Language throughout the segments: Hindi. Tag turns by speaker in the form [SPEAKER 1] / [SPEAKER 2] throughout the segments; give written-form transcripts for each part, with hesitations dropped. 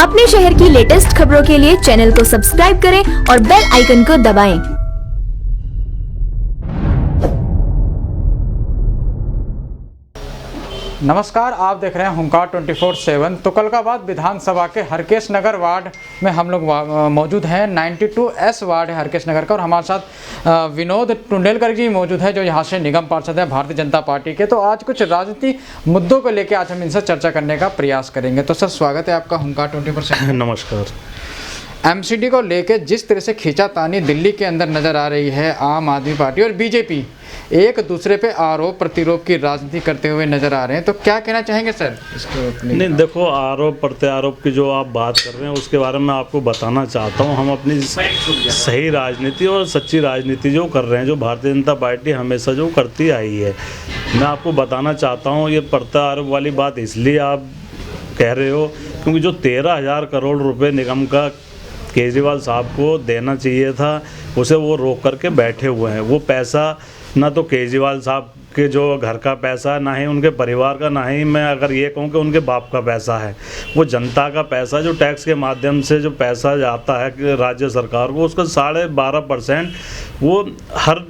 [SPEAKER 1] अपने शहर की लेटेस्ट खबरों के लिए चैनल को सब्सक्राइब करें और बेल आइकन को दबाएं।
[SPEAKER 2] नमस्कार, आप देख रहे हैं हुंकार 24/7। तुगलकाबाद विधानसभा के हरकेश नगर वार्ड में हम लोग मौजूद हैं। 92S वार्ड है हरकेश नगर का और हमारे साथ विनोद टुंडेलकर जी मौजूद है जो यहाँ से निगम पार्षद हैं भारतीय जनता पार्टी के। तो आज कुछ राजनीतिक मुद्दों को लेकर आज हम इनसे चर्चा करने का प्रयास करेंगे। तो सर, स्वागत है आपका हुंकार 24/7।
[SPEAKER 3] नमस्कार।
[SPEAKER 2] एमसीडी को लेकर जिस तरह से खींचातानी दिल्ली के अंदर नज़र आ रही है, आम आदमी पार्टी और बीजेपी एक दूसरे पे आरोप प्रत्यारोप की राजनीति करते हुए नजर आ रहे हैं, तो क्या कहना चाहेंगे सर इसको?
[SPEAKER 3] नहीं, देखो, आरोप प्रत्यारोप की जो आप बात कर रहे हैं उसके बारे में आपको बताना चाहता हूं। हम अपनी सही राजनीति और सच्ची राजनीति जो कर रहे हैं, जो भारतीय जनता पार्टी हमेशा जो करती आई है, मैं आपको बताना चाहता हूँ। ये प्रत्यारोप वाली बात इसलिए आप कह रहे हो क्योंकि जो 13,000 करोड़ रुपये निगम का केजरीवाल साहब को देना चाहिए था, उसे वो रोक करके बैठे हुए हैं। वो पैसा ना तो केजरीवाल साहब के जो घर का पैसा, ना ही उनके परिवार का, ना ही मैं अगर ये कहूँ कि उनके बाप का पैसा है। वो जनता का पैसा जो टैक्स के माध्यम से जो पैसा जाता है कि राज्य सरकार को, उसका 12.5% वो हर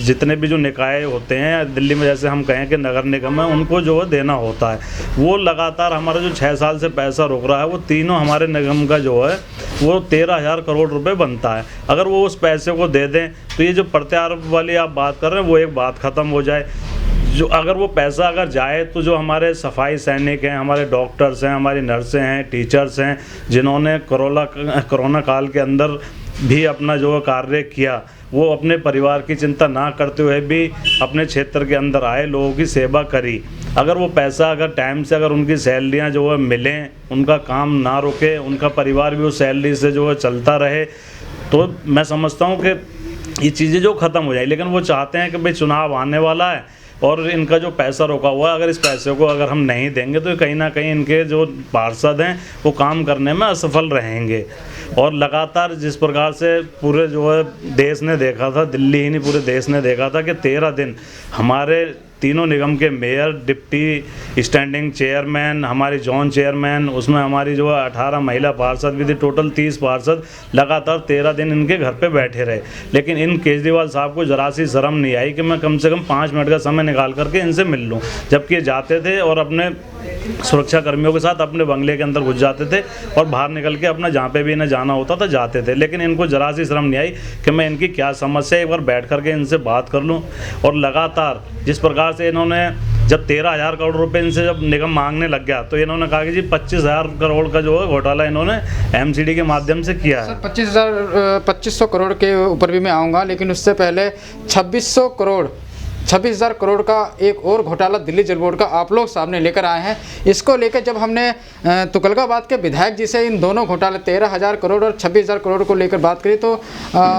[SPEAKER 3] जितने भी जो निकाय होते हैं दिल्ली में, जैसे हम कहें कि नगर निगम है, उनको जो है देना होता है। वो लगातार हमारा जो 6 साल से पैसा रोक रहा है, वो तीनों हमारे निगम का जो है वो 13,000 करोड़ रुपए बनता है। अगर वो उस पैसे को दे दें तो ये जो प्रत्यारोप वाली आप बात कर रहे हैं वो एक बात ख़त्म हो जाए। जो अगर वो पैसा अगर जाए तो जो हमारे सफाई सैनिक हैं, हमारे डॉक्टर्स हैं, हमारी नर्सें हैं, टीचर्स हैं, जिन्होंने कोरोना काल के अंदर भी अपना जो कार्य किया, वो अपने परिवार की चिंता ना करते हुए भी अपने क्षेत्र के अंदर आए, लोगों की सेवा करी। अगर वो पैसा अगर टाइम से अगर उनकी सैलरियाँ जो है मिलें, उनका काम ना रुके, उनका परिवार भी उस सैलरी से जो है चलता रहे, तो मैं समझता हूँ कि ये चीज़ें जो ख़त्म हो जाए। लेकिन वो चाहते हैं कि भाई चुनाव आने वाला है और इनका जो पैसा रोका हुआ है, अगर इस पैसे को अगर हम नहीं देंगे तो कहीं ना कहीं इनके जो पार्षद हैं वो काम करने में असफल रहेंगे। और लगातार जिस प्रकार से पूरे जो है देश ने देखा था, दिल्ली ही नहीं पूरे देश ने देखा था कि 13 दिन हमारे तीनों निगम के मेयर, डिप्टी स्टैंडिंग चेयरमैन, हमारी जोन चेयरमैन, उसमें हमारी जो है 18 महिला पार्षद भी थे, टोटल 30 पार्षद लगातार 13 दिन इनके घर पे बैठे रहे। लेकिन इन केजरीवाल साहब को ज़रा सी शर्म नहीं आई कि मैं कम से कम 5 मिनट का समय निकाल करके इनसे मिल लूँ, जबकि ये जाते थे और अपने सुरक्षा कर्मियों के साथ अपने बंगले के अंदर घुस जाते थे और बाहर निकल के अपना जहाँ पे भी इन्हें जाना होता था जाते थे। लेकिन इनको ज़रा सी शर्म नहीं आई कि मैं इनकी क्या समस्या है, एक बार बैठ करके इनसे बात कर लूँ। और लगातार जिस प्रकार से इन्होंने जब 13,000 करोड़ रुपए इनसे जब निगम मांगने लग गया तो इन्होंने कहा कि जी 25,000 करोड़ का जो है घोटाला इन्होंने एमसीडी के माध्यम से किया है।
[SPEAKER 2] 2500 करोड़ के ऊपर भी मैं आऊँगा, लेकिन उससे पहले 26,000 करोड़ का एक और घोटाला दिल्ली जल बोर्ड का आप लोग सामने लेकर आए हैं। इसको लेकर जब हमने तुगलकाबाद के विधायक जी से इन दोनों घोटाले 13,000 करोड़ और 26,000 करोड़ को लेकर बात करी तो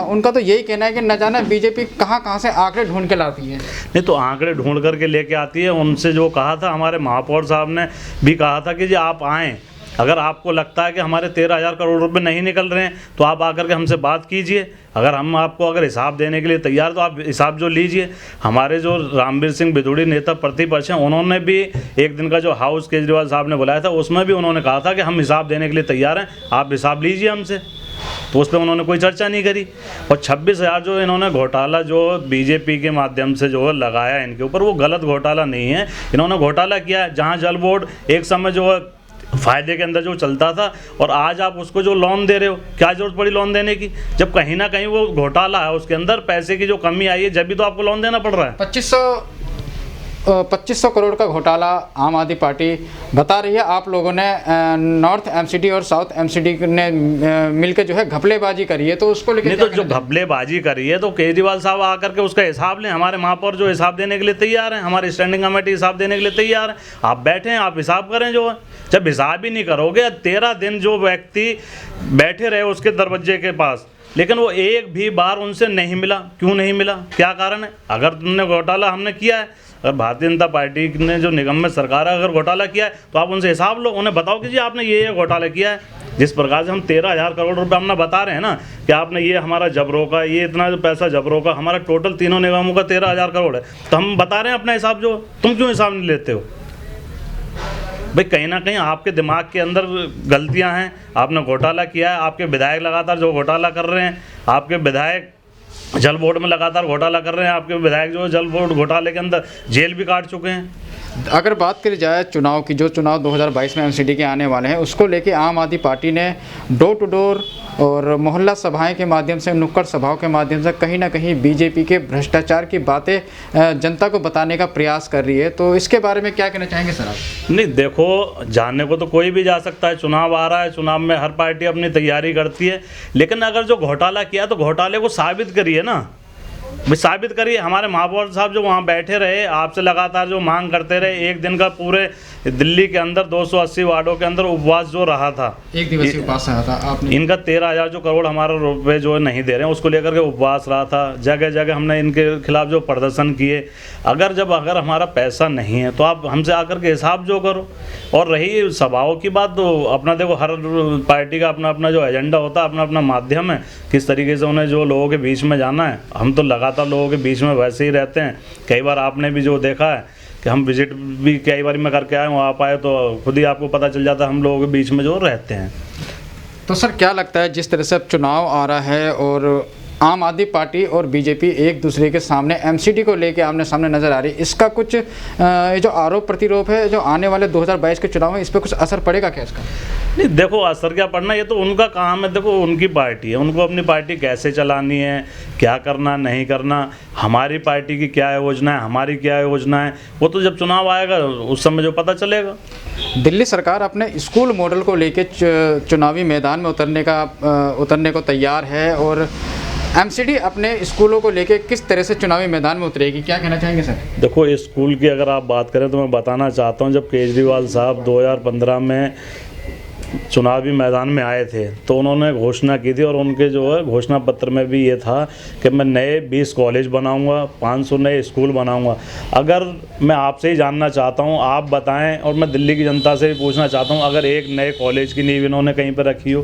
[SPEAKER 2] उनका तो यही कहना है कि न जाना बीजेपी कहाँ से आंकड़े ढूंढ के लाती है।
[SPEAKER 3] नहीं तो आंकड़े ढूंढ करके लेके आती है। उनसे जो कहा था, हमारे महापौर साहब ने भी कहा था कि जी आप आएँ, अगर आपको लगता है कि हमारे 13,000 करोड़ रुपए नहीं निकल रहे हैं तो आप आकर के हमसे बात कीजिए। अगर हम आपको अगर हिसाब देने के लिए तैयार तो आप हिसाब जो लीजिए। हमारे जो रामवीर सिंह बिधूड़ी नेता प्रतिपक्ष हैं, उन्होंने भी एक दिन का जो हाउस केजरीवाल साहब ने बुलाया था उसमें भी उन्होंने कहा था कि हम हिसाब देने के लिए तैयार हैं, आप हिसाब लीजिए हमसे। तो उस पर उन्होंने कोई चर्चा नहीं करी। और 26,000 जो इन्होंने घोटाला जो बीजेपी के माध्यम से जो लगाया इनके ऊपर, वो गलत घोटाला नहीं है। इन्होंने घोटाला किया है जहाँ जल बोर्ड एक समय जो है फ़ायदे के अंदर जो चलता था, और आज आप उसको जो लोन दे रहे हो, क्या जरूरत पड़ी लोन देने की? जब कहीं ना कहीं वो घोटाला है, उसके अंदर पैसे की जो कमी आई है, जब भी तो आपको लोन देना पड़ रहा है।
[SPEAKER 2] 2500 करोड़ का घोटाला आम आदमी पार्टी बता रही है। आप लोगों ने नॉर्थ एमसीडी और साउथ एमसीडी ने मिलकर जो है घपलेबाजी करी है, तो उसको लेकर
[SPEAKER 3] नहीं तो जो घपलेबाजी करी है तो केजरीवाल साहब आकर के उसका हिसाब लें। हमारे महापौर जो हिसाब देने के लिए तैयार हैं, हमारी स्टैंडिंग कमेटी हिसाब देने के लिए तैयार है। आप बैठें, आप हिसाब करें। जो है जब हिसाब ही नहीं करोगे, 13 दिन जो व्यक्ति बैठे रहे उसके दरवाजे के पास, लेकिन वो एक भी बार उनसे नहीं मिला। क्यों नहीं मिला, क्या कारण है? अगर तुमने घोटाला हमने किया है, अगर भारतीय जनता पार्टी ने जो निगम में सरकार है अगर घोटाला किया है तो आप उनसे हिसाब लो, उन्हें बताओ कि जी आपने ये घोटाला किया है। जिस प्रकार से हम 13,000 करोड़ रुपए हमने बता रहे हैं ना कि आपने ये हमारा जबरों का, ये इतना जो पैसा जबरों का, हमारा टोटल तीनों निगमों का 13,000 करोड़ है, तो हम बता रहे हैं अपना हिसाब। जो तुम क्यों हिसाब नहीं लेते हो? भाई कहीं ना कहीं आपके दिमाग के अंदर गलतियां हैं, आपने घोटाला किया है। आपके विधायक लगातार जो घोटाला कर रहे हैं, आपके विधायक जल बोर्ड में लगातार घोटाला कर रहे हैं, आपके विधायक जो जल बोर्ड घोटाले के अंदर जेल भी काट चुके हैं।
[SPEAKER 2] अगर बात करी जाए चुनाव की, जो चुनाव 2022 में एमसीडी के आने वाले हैं, उसको लेके आम आदमी पार्टी ने डोर टू डोर और मोहल्ला सभाएं के माध्यम से, नुक्कड़ सभाओं के माध्यम से कहीं ना कहीं बीजेपी के भ्रष्टाचार की बातें जनता को बताने का प्रयास कर रही है। तो इसके बारे में क्या कहना चाहेंगे सर आप?
[SPEAKER 3] नहीं देखो, जानने को तो कोई भी जा सकता है, चुनाव आ रहा है, चुनाव में हर पार्टी अपनी तैयारी करती है, लेकिन अगर जो घोटाला किया तो घोटाले को साबित करिए ना, भाई साबित करिए। हमारे महापौर साहब जो वहाँ बैठे रहे, आपसे लगातार जो मांग करते रहे, एक दिन का पूरे दिल्ली के अंदर 280 वार्डों के अंदर उपवास जो रहा था,
[SPEAKER 2] एक दिवसीय उपवास रहा था आपने।
[SPEAKER 3] इनका 13,000 जो करोड़ हमारा रुपए जो नहीं दे रहे हैं, उसको लेकर के उपवास रहा था। जगह जगह हमने इनके खिलाफ जो प्रदर्शन किए। अगर हमारा पैसा नहीं है तो आप हमसे आकर के हिसाब जो करो। और रही सभाओं की बात, तो अपना देखो, हर पार्टी का अपना अपना जो एजेंडा होता है, अपना अपना माध्यम है, किस तरीके से उन्हें जो लोगों के बीच में जाना है। हम तो लगातार लोगों के बीच में वैसे ही रहते हैं। कई बार आपने भी जो देखा है कि हम विजिट भी कई बार मैं करके आए हूँ, आप आए तो खुद ही आपको पता चल जाता है हम लोगों के बीच में जो रहते हैं।
[SPEAKER 2] तो सर क्या लगता है, जिस तरह से अब चुनाव आ रहा है और आम आदमी पार्टी और बीजेपी एक दूसरे के सामने एमसीडी को लेके आमने सामने नजर आ रही है, इसका कुछ ये जो आरोप प्रतिरोप है जो आने वाले 2022 के चुनाव में, इस पर कुछ असर पड़ेगा क्या इसका?
[SPEAKER 3] नहीं देखो, असर क्या पड़ना, ये तो उनका काम है। देखो, उनकी पार्टी है, उनको अपनी पार्टी कैसे चलानी है, क्या करना नहीं करना। हमारी पार्टी की क्या योजना है, हमारी क्या योजना है, वो तो जब चुनाव आएगा उस समय जो पता चलेगा।
[SPEAKER 2] दिल्ली सरकार अपने स्कूल मॉडल को लेके चुनावी मैदान में उतरने को तैयार है, और एमसीडी अपने स्कूलों को लेके किस तरह से चुनावी मैदान में उतरेगी, क्या कहना चाहेंगे सर?
[SPEAKER 3] देखो, इस स्कूल की अगर आप बात करें तो मैं बताना चाहता हूँ, जब केजरीवाल साहब 2015 में चुनावी मैदान में आए थे तो उन्होंने घोषणा की थी, और उनके जो है घोषणा पत्र में भी ये था कि मैं नए 20 कॉलेज बनाऊंगा, 500 नए स्कूल बनाऊंगा। अगर मैं आपसे ही जानना चाहता हूं, आप बताएं, और मैं दिल्ली की जनता से भी पूछना चाहता हूं, अगर एक नए कॉलेज की नींव इन्होंने कहीं पर रखी हो,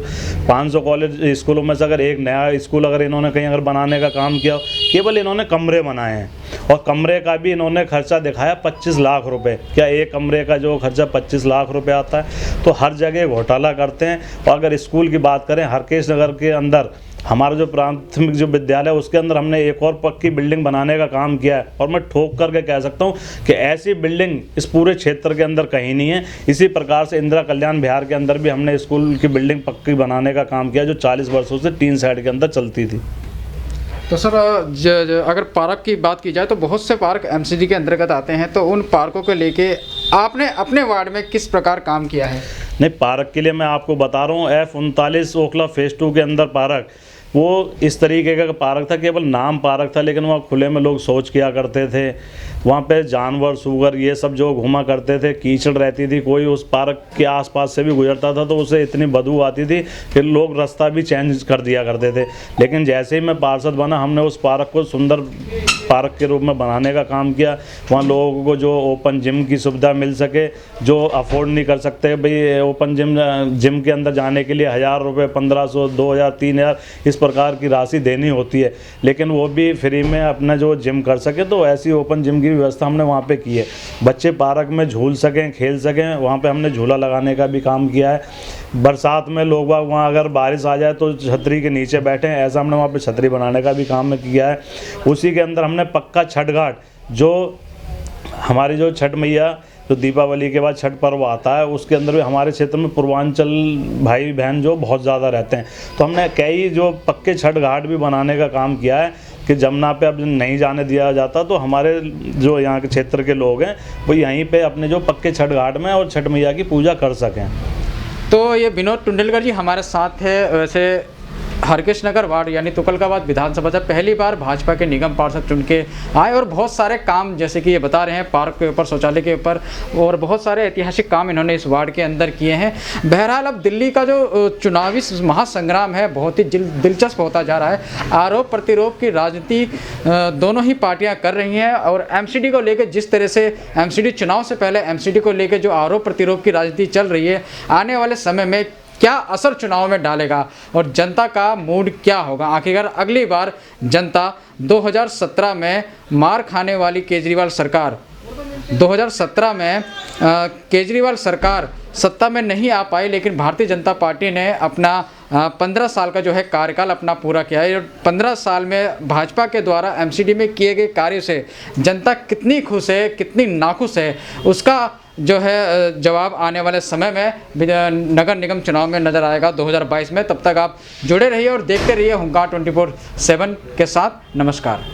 [SPEAKER 3] 500 कॉलेज स्कूलों में से अगर एक नया स्कूल अगर इन्होंने कहीं अगर बनाने का काम किया हो, केवल इन्होंने कमरे बनाए हैं, और कमरे का भी इन्होंने खर्चा दिखाया 25 लाख रुपए। क्या एक कमरे का जो खर्चा 25 लाख रुपए आता है? तो हर जगह घोटाला करते हैं। और अगर स्कूल की बात करें, हरकेश नगर के अंदर हमारा जो प्राथमिक जो विद्यालय है उसके अंदर हमने एक और पक्की बिल्डिंग बनाने का काम किया है, और मैं ठोक करके कह सकता हूँ कि ऐसी बिल्डिंग इस पूरे क्षेत्र के अंदर कहीं नहीं है। इसी प्रकार से इंदिरा कल्याण बिहार के अंदर भी हमने स्कूल की बिल्डिंग पक्की बनाने का काम किया, जो 40 वर्षों से टीन साइड के अंदर चलती थी।
[SPEAKER 2] तो सर अगर पार्क की बात की जाए तो बहुत से पार्क एमसीडी के अंतर्गत आते हैं, तो उन पार्कों को लेके आपने अपने वार्ड में किस प्रकार काम किया है?
[SPEAKER 3] नहीं, पार्क के लिए मैं आपको बता रहा हूँ, F39 ओखला फेज़ 2 के अंदर पार्क, वो इस तरीके का पार्क था, केवल नाम पार्क था, लेकिन वहाँ खुले में लोग शौच किया करते थे। वहाँ पे जानवर, सूगर ये सब जो घूमा करते थे, कीचड़ रहती थी, कोई उस पार्क के आसपास से भी गुजरता था तो उसे इतनी बदबू आती थी कि लोग रास्ता भी चेंज कर दिया करते थे। लेकिन जैसे ही मैं पार्षद बना, हमने उस पार्क को सुंदर पार्क के रूप में बनाने का काम किया। वहाँ लोगों को जो ओपन जिम की सुविधा मिल सके, जो अफोर्ड नहीं कर सकते, भाई ओपन जिम के अंदर जाने के लिए 1000 रुपये, 1500, 2000, 3000 इस प्रकार की राशि देनी होती है, लेकिन वो भी फ्री में अपना जो जिम कर सके, तो ऐसी ओपन जिम की व्यवस्था हमने वहाँ पे की है। बच्चे पार्क में झूल सकें, खेल सकें, वहाँ पे हमने झूला लगाने का भी काम किया है। बरसात में लोग वहाँ अगर बारिश आ जाए तो छतरी के नीचे बैठें, ऐसा हमने वहाँ पे छतरी बनाने का भी काम किया है। उसी के अंदर हमने पक्का छठ घाट, जो हमारी जो छठ मैया तो दीपावली के बाद छठ पर्व आता है, उसके अंदर भी हमारे क्षेत्र में पूर्वांचल भाई बहन जो बहुत ज़्यादा रहते हैं, तो हमने कई जो पक्के छठ घाट भी बनाने का काम किया है कि जमुना पे अब नहीं जाने दिया जाता, तो हमारे जो यहाँ के क्षेत्र के लोग हैं वो यहीं पे अपने जो पक्के छठ घाट में और छठ मैया की पूजा कर सकें।
[SPEAKER 2] तो ये विनोद टुंडलकर जी हमारे साथ है। वैसे हरकेश नगर वार्ड यानी तुगलकाबाद विधानसभा से पहली बार भाजपा के निगम पार्षद चुन के आए, और बहुत सारे काम जैसे कि ये बता रहे हैं, पार्क के ऊपर, शौचालय के ऊपर, और बहुत सारे ऐतिहासिक काम इन्होंने इस वार्ड के अंदर किए हैं। बहरहाल अब दिल्ली का जो चुनावी महासंग्राम है बहुत ही दिलचस्प होता जा रहा है। आरोप प्रतिरोप की राजनीति दोनों ही पार्टियां कर रही हैं, और एमसीडी को लेकर जिस तरह से एमसीडी चुनाव से पहले एमसीडी को लेकर जो आरोप प्रतिरोप की राजनीति चल रही है, आने वाले समय में क्या असर चुनाव में डालेगा और जनता का मूड क्या होगा? आखिरकार अगली बार जनता 2017 में मार खाने वाली केजरीवाल सरकार 2017 में केजरीवाल सरकार सत्ता में नहीं आ पाई, लेकिन भारतीय जनता पार्टी ने अपना 15 साल का जो है कार्यकाल अपना पूरा किया है। 15 साल में भाजपा के द्वारा एमसीडी में किए गए कार्य से जनता कितनी खुश है, कितनी नाखुश है, उसका जो है जवाब आने वाले समय में नगर निगम चुनाव में नज़र आएगा 2022 में। तब तक आप जुड़े रहिए और देखते रहिए हुंकार 24/7 के साथ। नमस्कार।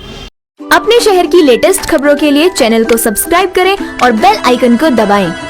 [SPEAKER 1] अपने शहर की लेटेस्ट खबरों के लिए चैनल को सब्सक्राइब करें और बेल आइकन को दबाएं।